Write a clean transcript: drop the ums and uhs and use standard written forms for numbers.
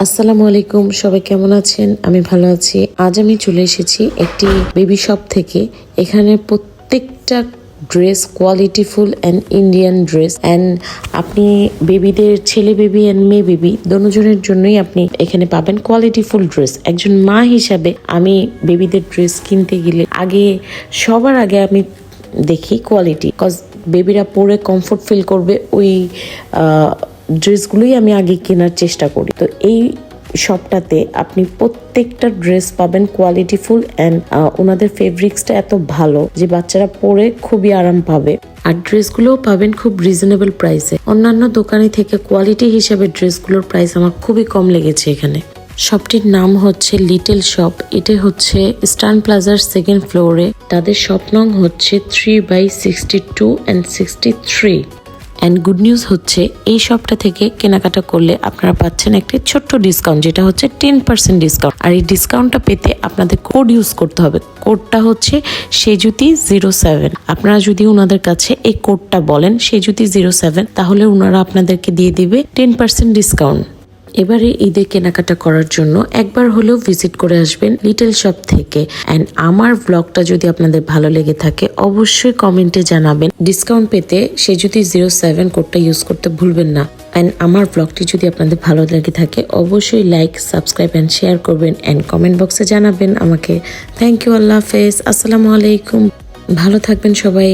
আসসালামু আলাইকুম, সবাই কেমন আছেন? আমি ভালো আছি। আজ আমি চলে এসেছি একটি বেবি শপ থেকে। এখানে প্রত্যেকটা dress qualityful and Indian dress and আপনি বেবিদের ছেলে বেবি অ্যান্ড মেয়ে বেবি দোনোজনের জন্যই আপনি এখানে পাবেন কোয়ালিটিফুল ড্রেস। একজন মা হিসাবে আমি বেবিদের ড্রেস কিনতে গেলে সবার আগে আমি দেখি কোয়ালিটি, কজ বেবিরা পরে কমফোর্ট ফিল করবে ওই ড্রেসগুলোই আমি আগে কেনার চেষ্টা করি। তো এই শপটাতে আপনি প্রত্যেকটা ড্রেস পাবেন কোয়ালিটিফুল অ্যান্ড ওনাদের ফেব্রিক্সটা এত ভালো যে বাচ্চারা পরে খুবই আরাম পাবে। আর ড্রেসগুলোও পাবেন খুব রিজনেবল প্রাইসে। অন্যান্য দোকানে থেকে কোয়ালিটি হিসাবে ড্রেসগুলোর প্রাইস আমার খুবই কম লেগেছে এখানে। শপটির নাম হচ্ছে লিটল শপ। এটা হচ্ছে স্টান প্লাজার সেকেন্ড ফ্লোরে। তাদের শপ নং হচ্ছে 3/62 and 63। অ্যান্ড গুড নিউজ হচ্ছে এই শপটা থেকে কেনাকাটা করলে আপনারা পাচ্ছেন একটি ছোট্ট ডিসকাউন্ট, যেটা হচ্ছে 10% ডিসকাউন্ট। আর এই ডিসকাউন্টটা পেতে আপনাদের কোড ইউজ করতে হবে। কোডটা হচ্ছে সেজুতি07। আপনারা যদি ওনাদের কাছে এই কোডটা বলেন সেজুতি07, তাহলে ওনারা আপনাদেরকে দিয়ে দিবে 10% ডিসকাউন্ট। এবারে ঈদে কেনাকাটা করার জন্য একবার হলেও ভিজিট করে আসবেন লিটল শপ থেকে। অ্যান্ড আমার ব্লগটা যদি আপনাদের ভালো লেগে থাকে অবশ্যই কমেন্টে জানাবেন। ডিসকাউন্ট পেতে সেজুতি07 কোডটা ইউজ করতে ভুলবেন না। অ্যান্ড আমার ব্লগটি যদি আপনাদের ভালো লেগে থাকে অবশ্যই লাইক, সাবস্ক্রাইব অ্যান্ড শেয়ার করবেন অ্যান্ড কমেন্ট বক্সে জানাবেন আমাকে। থ্যাংক ইউ, আল্লাহ হাফেজ, আসসালামু আলাইকুম, ভালো থাকবেন সবাই।